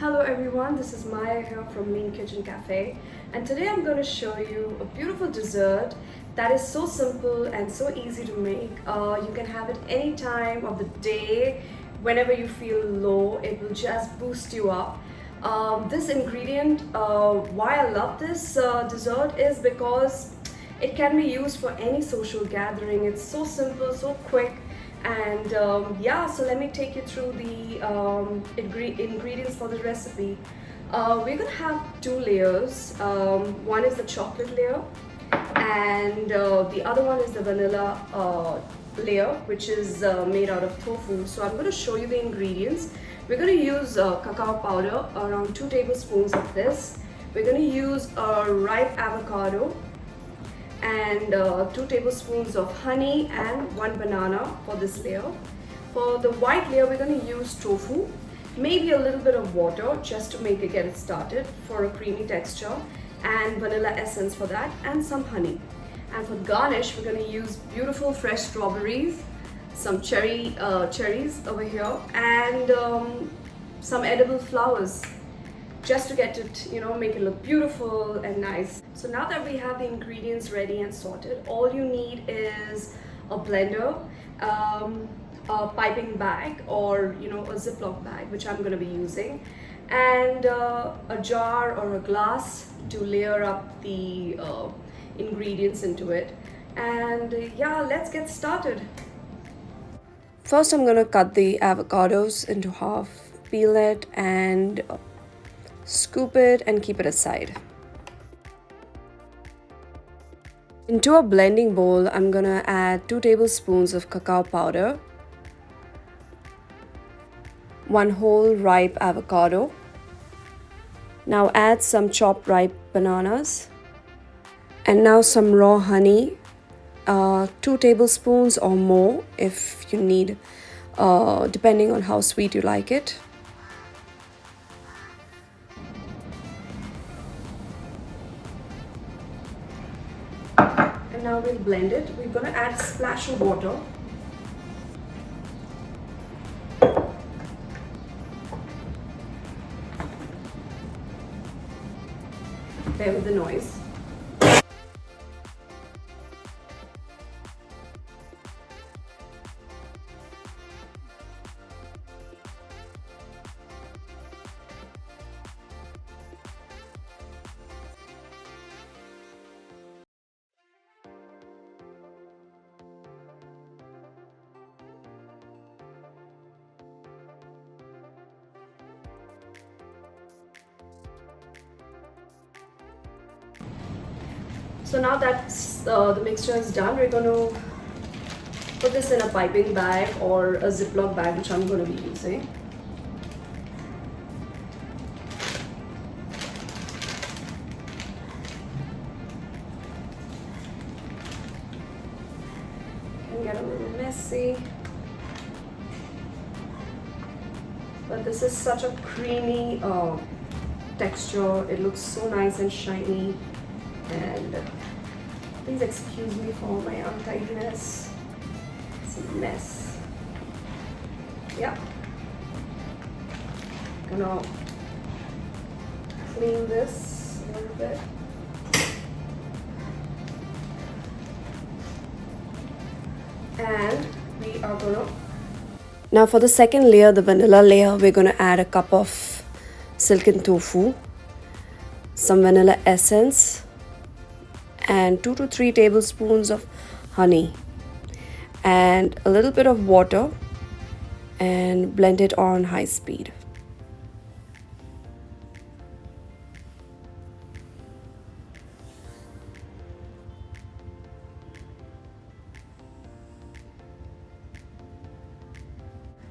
Hello everyone, this is Maya here from Lean Kitchen Cafe, and today I'm going to show you a beautiful dessert that is so simple and so easy to make. You can have it any time of the day, whenever you feel low. It will just boost you up. This ingredient, why I love this dessert is because it can be used for any social gathering. It's so simple, so quick, and yeah, so let me take you through the ingredients for the recipe. We're gonna have two layers. One is the chocolate layer, and the other one is the vanilla layer, which is made out of tofu. So I'm going to show you the ingredients. We're going to use cacao powder, around 2 tablespoons of this. We're going to use a ripe avocado and 2 tablespoons of honey and 1 banana for this layer. For the white layer, we're going to use tofu, maybe a little bit of water just to get it started for a creamy texture, and vanilla essence for that, and some honey. And for garnish, we're going to use beautiful fresh strawberries, some cherries over here, and some edible flowers, just to get it, make it look beautiful and nice. So now that we have the ingredients ready and sorted, all you need is a blender, a piping bag, or a Ziploc bag, which I'm going to be using, and a jar or a glass to layer up the ingredients into it. And yeah, let's get started. First, I'm going to cut the avocados into half, peel it, and scoop it and keep it aside. Into a blending bowl, I'm going to add 2 tablespoons of cacao powder, 1 whole ripe avocado. Now add some chopped ripe bananas, and now some raw honey, 2 tablespoons or more if you need, depending on how sweet you like it. And now we'll blend it. We're going to add a splash of water. Bear with the noise. So now that the mixture is done, we're going to put this in a piping bag or a Ziploc bag, which I'm going to be using. Can get a little messy, but this is such a creamy texture. It looks so nice and shiny. And please excuse me for my untidiness. It's a mess. Yeah. Gonna clean this a little bit. And we are gonna. Now for the second layer, the vanilla layer, we're gonna add a cup of silken tofu, some vanilla essence, and 2 to 3 tablespoons of honey, and a little bit of water, and blend it on high speed.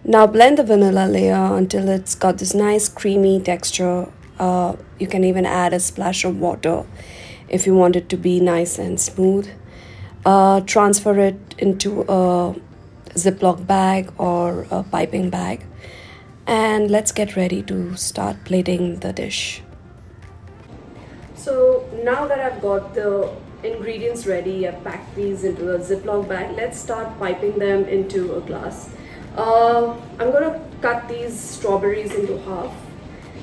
Now blend the vanilla layer until it's got this nice creamy texture. You can even add a splash of water if you want it to be nice and smooth. Transfer it into a Ziploc bag or a piping bag, and let's get ready to start plating the dish. So now that I've got the ingredients ready, I've packed these into a Ziploc bag. Let's start piping them into a glass. I'm going to cut these strawberries into half,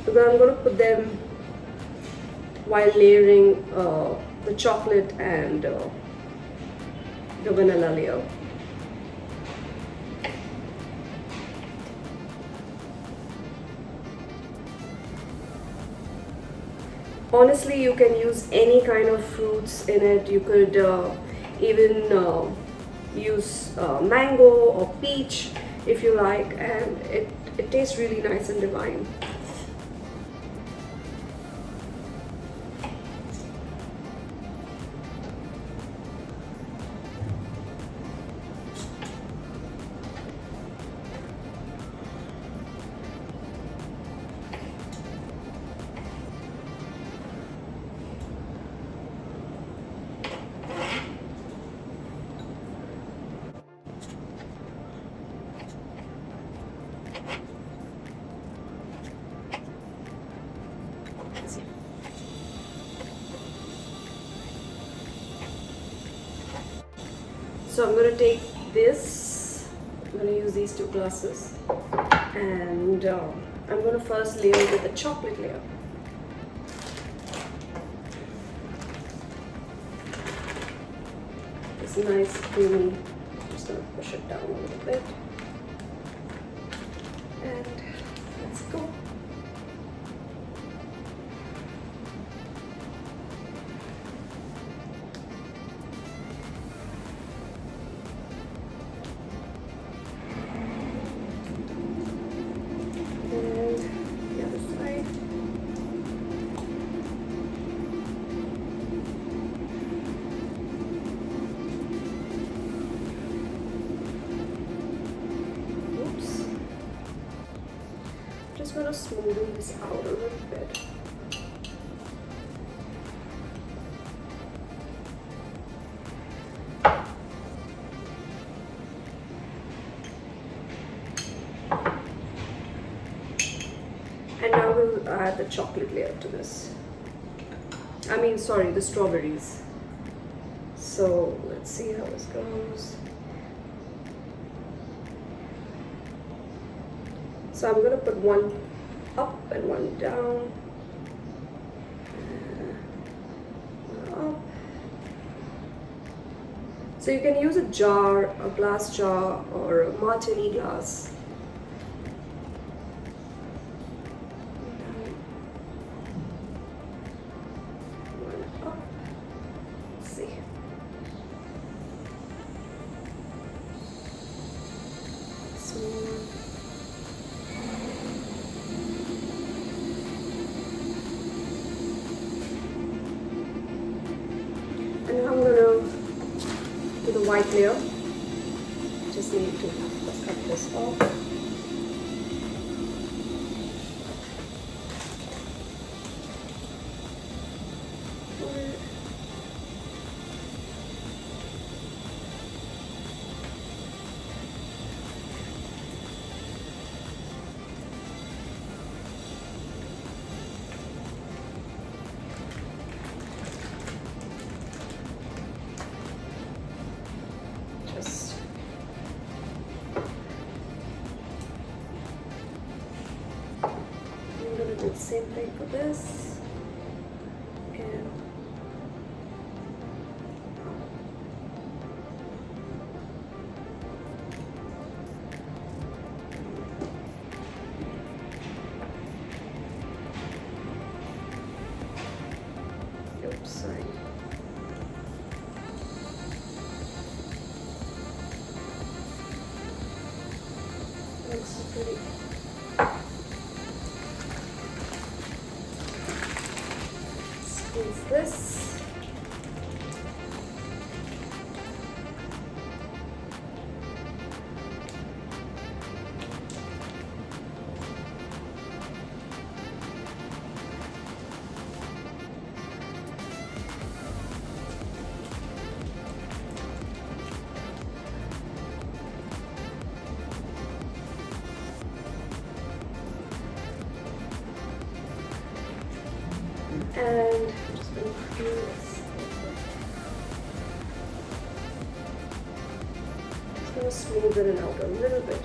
because I'm going to put them while layering the chocolate and the vanilla layer. Honestly, you can use any kind of fruits in it. You could even use mango or peach if you like, and it tastes really nice and divine. So I'm going to take this, I'm going to use these 2 glasses, and I'm going to first layer it with a chocolate layer. It's nice, creamy. I'm just going to push it down a little bit. And let's go. Just going to smoothen this out a little bit. And now we'll add the chocolate layer to this. The strawberries. So let's see how this goes. So I'm going to put one up and one down. One up. So you can use a jar, a glass jar, or a martini glass. One up. Let's see. Smooth. And now I'm going to do the white layer. Just need to cut this off. Do the same thing for this, and oops, sorry. Looks pretty. Squeeze this. And I'm just going to do this. Just going to smoothen it out a little bit.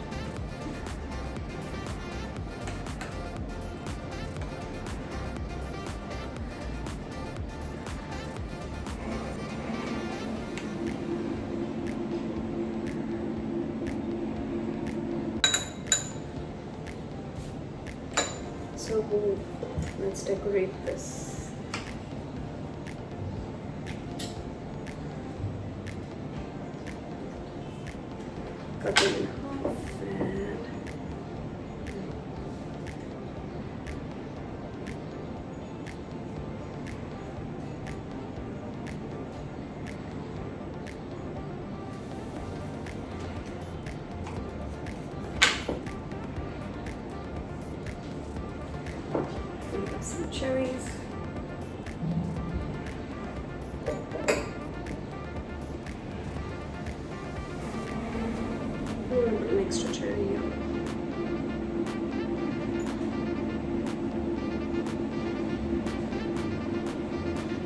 So let's decorate this. Cut them in half and some cherries. An extra cherry here.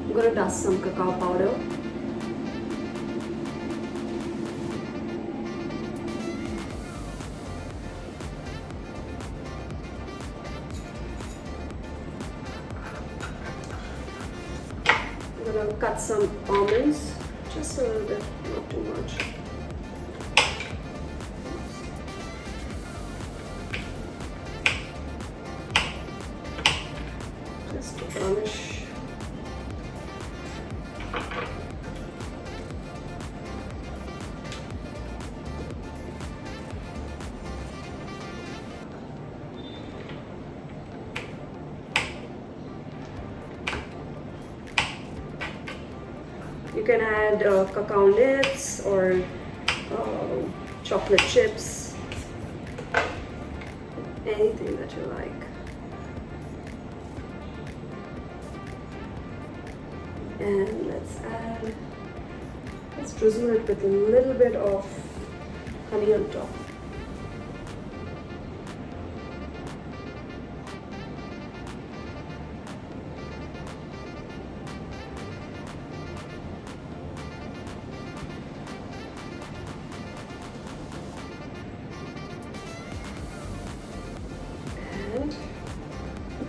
I'm gonna dust some cacao powder. I'm gonna cut some almonds, just a little bit, not too much. Just to garnish. You can add cacao nibs or chocolate chips, anything that you like. And let's drizzle it with a little bit of honey on top.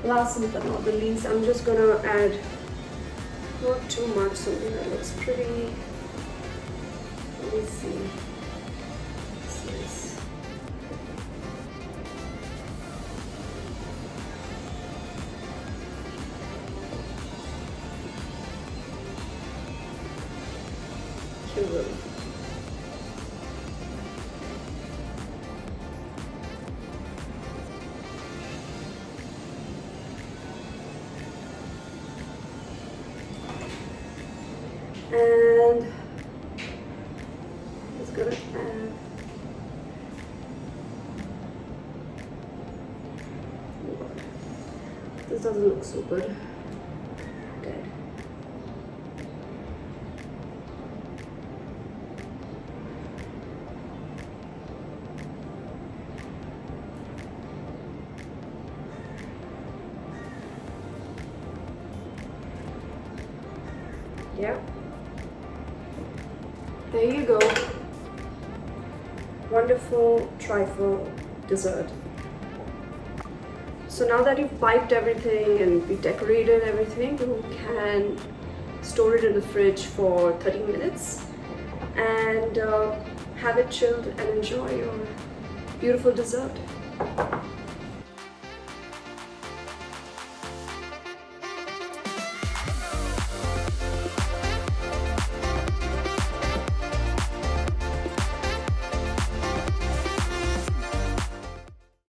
Last but not the least, I'm just gonna add not too much, something that looks pretty. Let me see. This is cute. And it's gonna add this doesn't look so good. Dead. Yeah. There you go. Wonderful trifle dessert. So now that you've piped everything and we decorated everything, you can store it in the fridge for 30 minutes and have it chilled and enjoy your beautiful dessert.